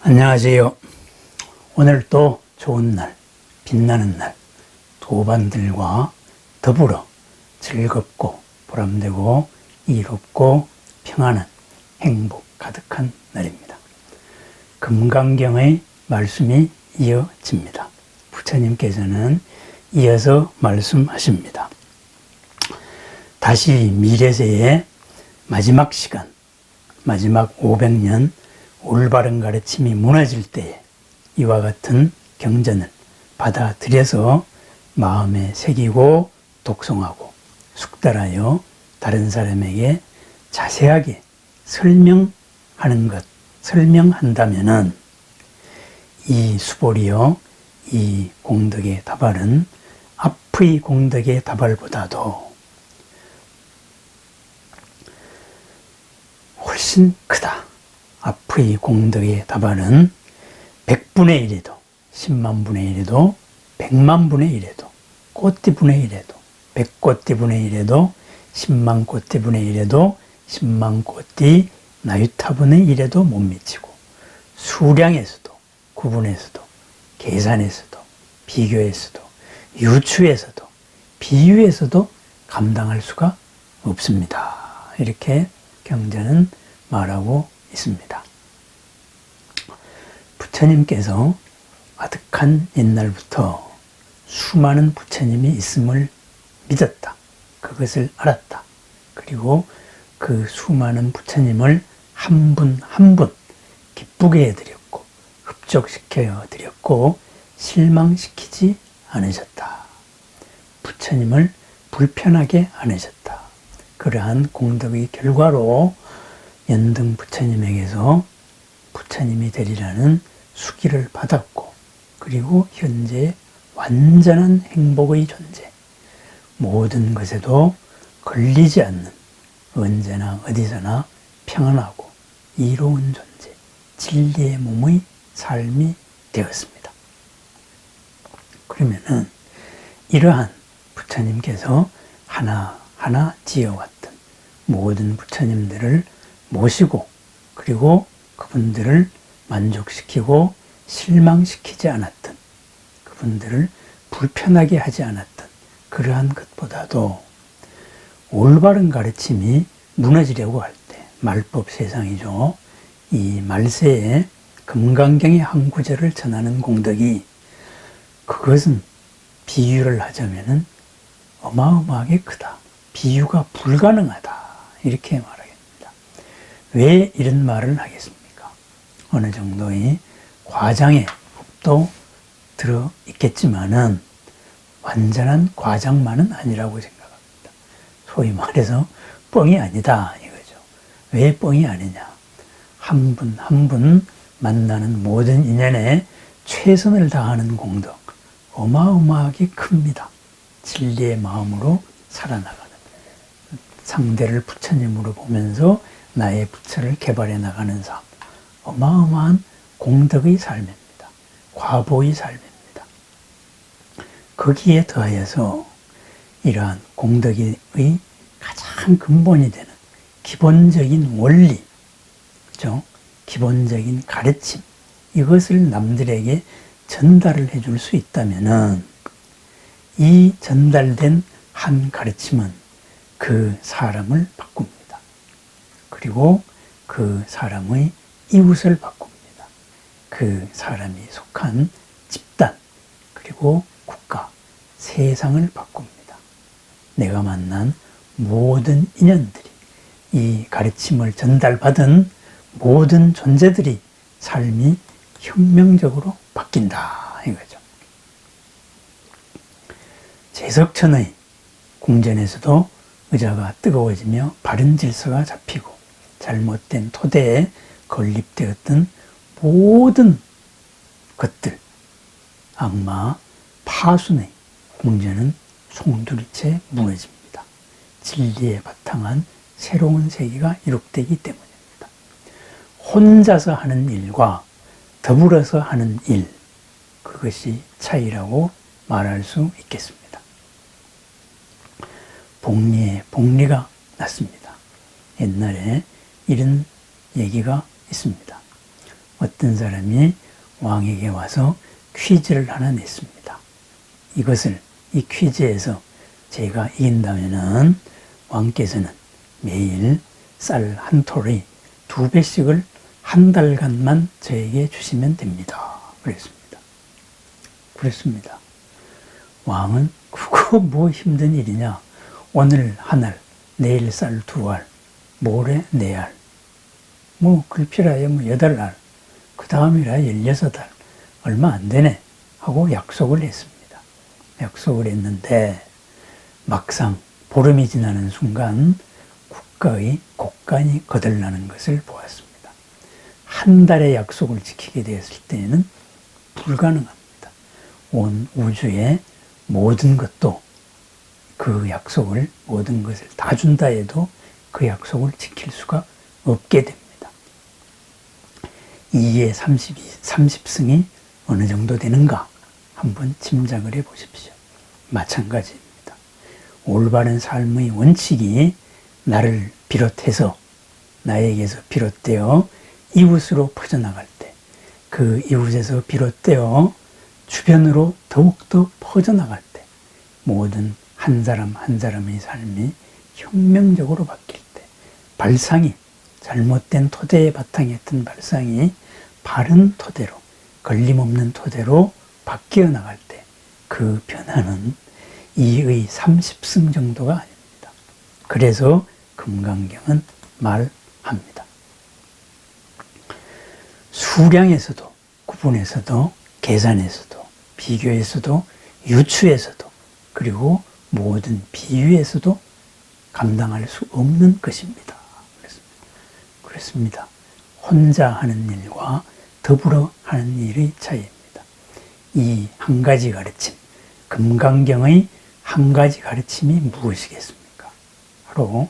안녕하세요. 오늘 또 좋은 날, 빛나는 날, 도반들과 더불어 즐겁고 보람되고 이롭고 평안한 행복 가득한 날입니다. 금강경의 말씀이 이어집니다. 부처님께서는 이어서 말씀하십니다. 다시 미래세의 마지막 시간, 마지막 500년 올바른 가르침이 무너질 때에 이와 같은 경전을 받아들여서 마음에 새기고 독송하고 숙달하여 다른 사람에게 자세하게 설명한다면은 이 수보리여 이 공덕의 다발은 앞의 공덕의 다발보다도 훨씬 크다. 앞의 공덕의 다발은 100분의 1에도 10만 분의 1에도 100만 분의 1에도 꽃띠분의 1에도 100꽃띠분의 1에도 10만 꽃띠분의 1에도 10만 꽃띠 나유타분의 1에도 못 미치고 수량에서도 구분에서도 계산에서도 비교에서도 유추에서도 비유에서도 감당할 수가 없습니다. 이렇게 경전은 말하고 있습니다. 부처님께서 아득한 옛날부터 수많은 부처님이 있음을 믿었다. 그것을 알았다. 그리고 그 수많은 부처님을 한 분 한 분 기쁘게 해드렸고 흡족시켜 드렸고 실망시키지 않으셨다. 부처님을 불편하게 않으셨다. 그러한 공덕의 결과로 연등 부처님에게서 부처님이 되리라는 수기를 받았고 그리고 현재 완전한 행복의 존재, 모든 것에도 걸리지 않는 언제나 어디서나 평안하고 이로운 존재, 진리의 몸의 삶이 되었습니다. 그러면은 이러한 부처님께서 하나하나 지어왔던 모든 부처님들을 모시고 그리고 그분들을 만족시키고 실망시키지 않았던 그분들을 불편하게 하지 않았던 그러한 것보다도 올바른 가르침이 무너지려고 할 때 말법 세상이죠. 이 말세에 금강경의 한 구절을 전하는 공덕이 그것은 비유를 하자면은 어마어마하게 크다. 비유가 불가능하다. 이렇게 말합니다. 왜 이런 말을 하겠습니까? 어느 정도의 과장의 법도 들어 있겠지만은 완전한 과장만은 아니라고 생각합니다. 소위 말해서 뻥이 아니다 이거죠. 왜 뻥이 아니냐? 한 분 한 분 만나는 모든 인연에 최선을 다하는 공덕 어마어마하게 큽니다. 진리의 마음으로 살아나가는 상대를 부처님으로 보면서 나의 부처를 개발해 나가는 삶, 어마어마한 공덕의 삶입니다. 과보의 삶입니다. 거기에 더하여서 이러한 공덕의 가장 근본이 되는 기본적인 원리, 그죠? 기본적인 가르침, 이것을 남들에게 전달을 해줄 수 있다면은 이 전달된 한 가르침은 그 사람을 바꿉니다. 그리고 그 사람의 이웃을 바꿉니다. 그 사람이 속한 집단, 그리고 국가, 세상을 바꿉니다. 내가 만난 모든 인연들이 이 가르침을 전달받은 모든 존재들이 삶이 혁명적으로 바뀐다 이거죠. 제석천의 궁전에서도 의자가 뜨거워지며 바른 질서가 잡히고 잘못된 토대에 건립되었던 모든 것들, 악마, 파순의 궁전은 송두리째 무너집니다. 진리에 바탕한 새로운 세계가 이룩되기 때문입니다. 혼자서 하는 일과 더불어서 하는 일, 그것이 차이라고 말할 수 있겠습니다. 복리에 복리가 났습니다. 옛날에 이런 얘기가 있습니다. 어떤 사람이 왕에게 와서 퀴즈를 하나 냈습니다. 이 퀴즈에서 제가 이긴다면은 왕께서는 매일 쌀 한 톨의 2배씩을 한 달간만 저에게 주시면 됩니다. 그랬습니다. 왕은 그거 뭐 힘든 일이냐. 오늘 한 알, 내일 쌀 2알, 모레 4알, 글피라야 8알, 그 다음이라 16알, 얼마 안 되네 하고 약속을 했습니다. 약속을 했는데 막상 보름이 지나는 순간 국가의 곡간이 거들나는 것을 보았습니다. 한 달의 약속을 지키게 되었을 때에는 불가능합니다. 온 우주의 모든 것도 그 약속을, 모든 것을 다 준다 해도 그 약속을 지킬 수가 없게 됩니다. 2의 30승이 어느 정도 되는가 한번 짐작을 해 보십시오. 마찬가지입니다. 올바른 삶의 원칙이 나를 비롯해서, 나에게서 비롯되어 이웃으로 퍼져나갈 때, 그 이웃에서 비롯되어 주변으로 더욱더 퍼져나갈 때, 모든 한 사람 한 사람의 삶이 혁명적으로 바뀔 때, 발상이, 잘못된 토대의 바탕이었던 발상이 바른 토대로, 걸림없는 토대로 바뀌어 나갈 때, 그 변화는 2의 30승 정도가 아닙니다. 그래서 금강경은 말합니다. 수량에서도, 구분에서도, 계산에서도, 비교에서도, 유추에서도, 그리고 모든 비유에서도 감당할 수 없는 것입니다. 그렇습니다. 혼자 하는 일과 더불어 하는 일의 차이입니다. 이 한 가지 가르침, 금강경의 한 가지 가르침이 무엇이겠습니까? 바로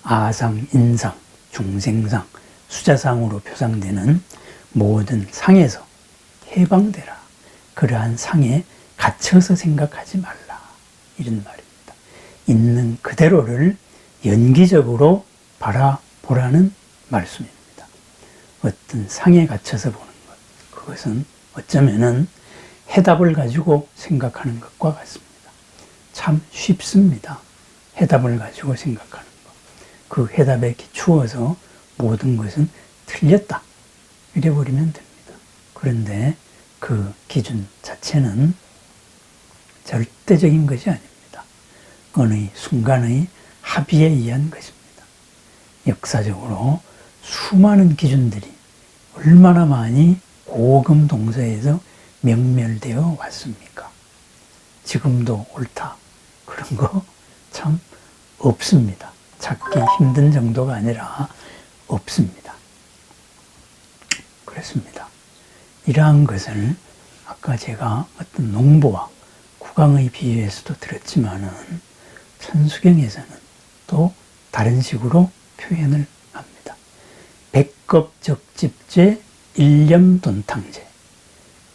아상, 인상, 중생상, 수자상으로 표상되는 모든 상에서 해방되라. 그러한 상에 갇혀서 생각하지 말라. 이런 말입니다. 있는 그대로를 연기적으로 바라보라는 말씀입니다. 어떤 상에 갇혀서 보는 것, 그것은 어쩌면은 해답을 가지고 생각하는 것과 같습니다. 참 쉽습니다. 해답을 가지고 생각하는 것. 그 해답에 기추어서 모든 것은 틀렸다. 이래버리면 됩니다. 그런데 그 기준 자체는 절대적인 것이 아닙니다. 어느 순간의 합의에 의한 것입니다. 역사적으로 수많은 기준들이 얼마나 많이 고금 동서에서 명멸되어 왔습니까? 지금도 옳다. 그런 거 참 없습니다. 찾기 힘든 정도가 아니라 없습니다. 그렇습니다. 이러한 것을 아까 제가 어떤 농부와 국왕의 비유에서도 들었지만은 천수경에서는 또 다른 식으로 표현을 합니다. 백겁적집제 일념돈탕제.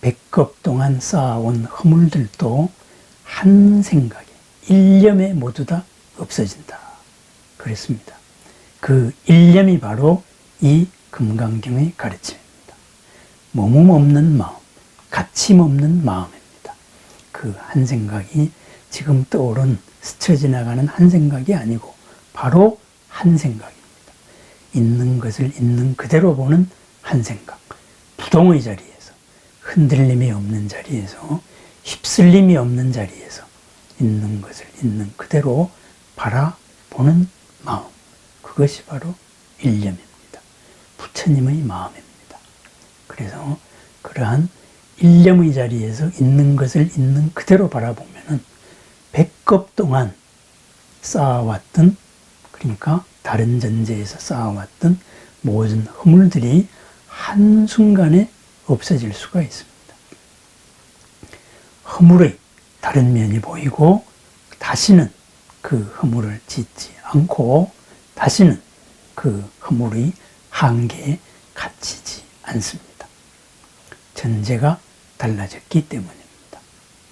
100겁 동안 쌓아온 허물들도 한 생각에, 일념에 모두 다 없어진다. 그랬습니다. 그 일념이 바로 이 금강경의 가르침입니다. 몸음 없는 마음, 가침 없는 마음입니다. 그 한 생각이 지금 떠오른 스쳐 지나가는 한 생각이 아니고 바로 한 생각입니다. 있는 것을 있는 그대로 보는 한 생각. 부동의 자리에서, 흔들림이 없는 자리에서, 휩쓸림이 없는 자리에서 있는 것을 있는 그대로 바라보는 마음. 그것이 바로 일념입니다. 부처님의 마음입니다. 그래서 그러한 일념의 자리에서 있는 것을 있는 그대로 바라보면은 100겁 동안 쌓아왔던, 그러니까 다른 전제에서 쌓아왔던 모든 허물들이 한순간에 없어질 수가 있습니다. 허물의 다른 면이 보이고 다시는 그 허물을 짓지 않고 다시는 그 허물의 한계에 갇히지 않습니다. 전제가 달라졌기 때문입니다.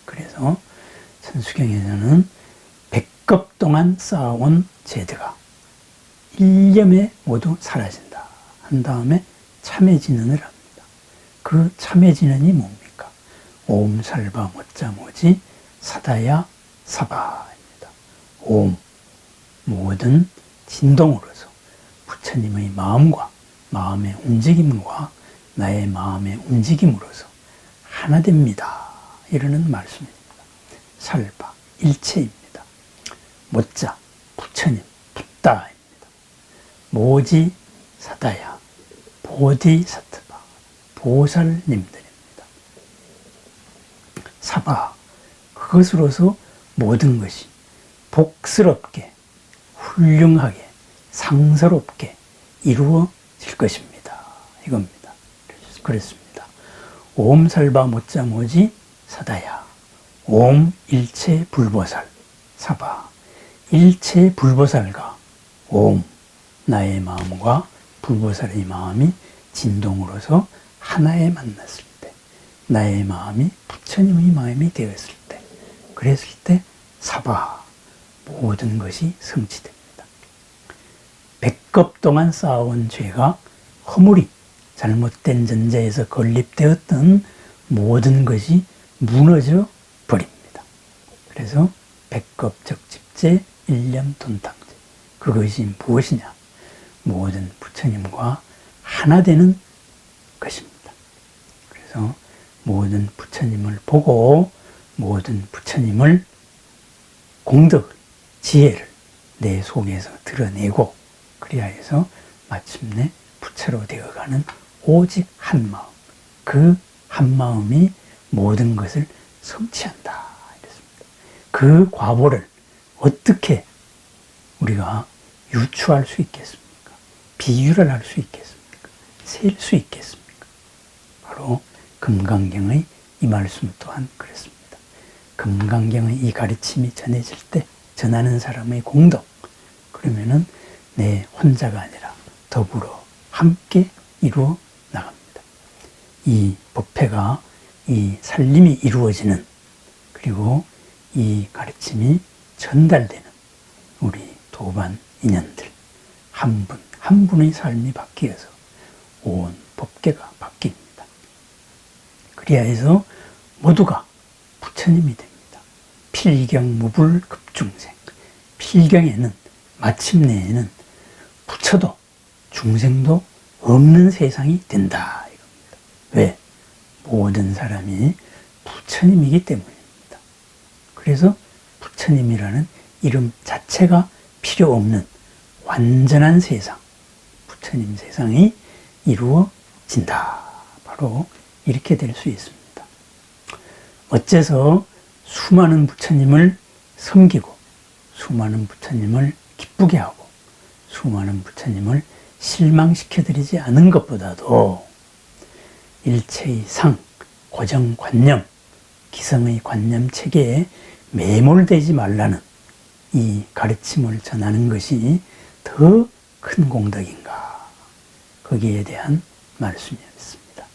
그래서 천수경에서는 100겁 동안 쌓아온 죄드가 일념에 모두 사라진다 한 다음에 참회진언을 합니다. 그 참해지는이 뭡니까? 옴 살바 모짜 모지 사다야 사바입니다. 옴, 모든 진동으로서 부처님의 마음과 마음의 움직임과 나의 마음의 움직임으로서 하나 됩니다. 이러는 말씀입니다. 살바, 일체입니다. 모짜, 부처님, 붓다입니다. 모지 사다야, 보디사트바, 보살님들입니다. 사바, 그것으로서 모든 것이 복스럽게, 훌륭하게, 상서롭게 이루어질 것입니다. 이겁니다. 그랬습니다. 옴 살바 모짜 모지 사다야, 옴 일체 불보살, 사바, 일체 불보살과 옴, 나의 마음과 불보살의 마음이 진동으로서 하나에 만났을 때, 나의 마음이 부처님의 마음이 되었을 때, 그랬을 때 사바, 모든 것이 성취됩니다. 100급 동안 쌓아온 죄가 허물이 잘못된 전제에서 건립되었던 모든 것이 무너져 버립니다. 그래서 100급 적집제, 일념 돈탕제. 그것이 무엇이냐? 모든 부처님과 하나 되는 것입니다. 그래서 모든 부처님을 보고 모든 부처님을 공덕을, 지혜를 내 속에서 드러내고 그리하여서 마침내 부처로 되어가는 오직 한 마음, 그 한 마음이 모든 것을 성취한다. 이랬습니다. 그 과보를 어떻게 우리가 유추할 수 있겠습니까? 비유를 할 수 있겠습니까? 셀 수 있겠습니까? 바로 금강경의 이 말씀 또한 그랬습니다. 금강경의 이 가르침이 전해질 때 전하는 사람의 공덕, 그러면은 내 혼자가 아니라 더불어 함께 이루어 나갑니다. 이 법회가, 이 살림이 이루어지는, 그리고 이 가르침이 전달되는 우리 도반 인연들 한 분 한 분의 삶이 바뀌어서 온 법계가 바뀝니다. 그리하여서 모두가 부처님이 됩니다. 필경무불 급중생. 필경에는, 마침내에는 부처도 중생도 없는 세상이 된다. 이겁니다. 왜? 모든 사람이 부처님이기 때문입니다. 그래서 부처님이라는 이름 자체가 필요 없는 완전한 세상, 부처님 세상이 이루어진다. 바로 이렇게 될 수 있습니다. 어째서 수많은 부처님을 섬기고 수많은 부처님을 기쁘게 하고 수많은 부처님을 실망시켜드리지 않은 것보다도 일체의 상, 고정관념, 기성의 관념 체계에 매몰되지 말라는 이 가르침을 전하는 것이 더 큰 공덕인가, 거기에 대한 말씀이었습니다.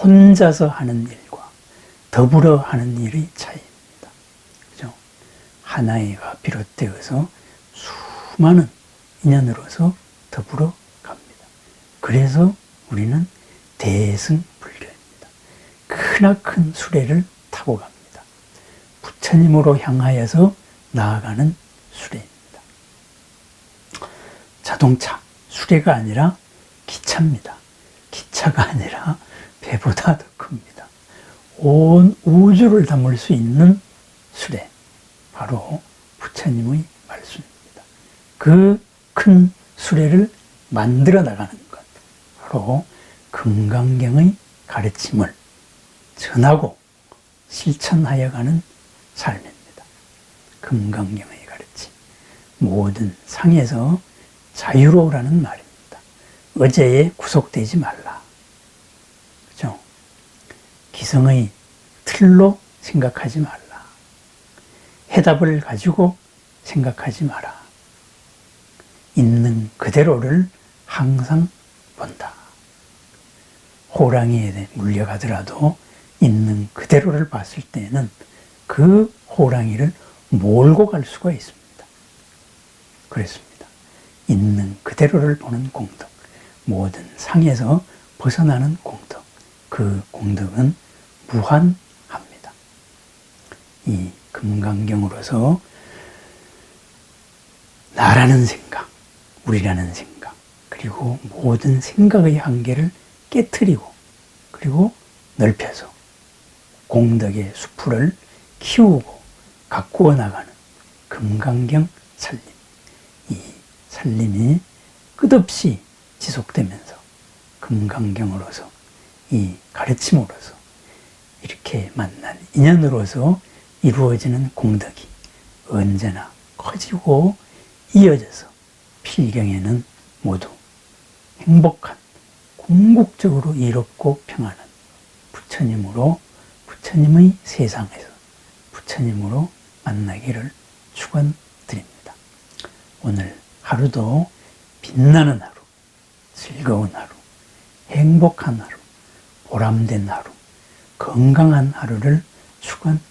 혼자서 하는 일과 더불어 하는 일의 차이입니다. 그죠? 하나의가 비롯되어서 수많은 인연으로서 더불어 갑니다. 그래서 우리는 대승불교입니다. 크나큰 수레를 타고 갑니다. 부처님으로 향하여서 나아가는 수레입니다. 자동차, 수레가 아니라 기차입니다. 기차가 아니라 배보다 더 큽니다. 온 우주를 담을 수 있는 수레, 바로 부처님의 말씀입니다. 그 큰 수레를 만들어 나가는 것, 바로 금강경의 가르침을 전하고 실천하여 가는 삶입니다. 금강경의 가르침, 모든 상에서 자유로우라는 말입니다. 어제에 구속되지 말라. 그죠? 기성의 틀로 생각하지 말라. 해답을 가지고 생각하지 마라. 있는 그대로를 항상 본다. 호랑이에 물려가더라도 있는 그대로를 봤을 때는 그 호랑이를 몰고 갈 수가 있습니다. 그랬습니다. 있는 그대로를 보는 공덕, 모든 상에서 벗어나는 공덕, 그 공덕은 무한합니다. 이 금강경으로서 나라는 생각, 우리라는 생각, 그리고 모든 생각의 한계를 깨트리고 그리고 넓혀서 공덕의 수풀을 키우고 가꾸어 나가는 금강경 살림. 이 살림이 끝없이 지속되면서 금강경으로서 이 가르침으로서 이렇게 만난 인연으로서 이루어지는 공덕이 언제나 커지고 이어져서 필경에는 모두 행복한 궁극적으로 이롭고 평안한 부처님으로 부처님의 세상에서 부처님으로 만나기를 축원드립니다. 오늘 하루도 빛나는 하루, 즐거운 하루, 행복한 하루, 보람된 하루, 건강한 하루를 축원드립니다.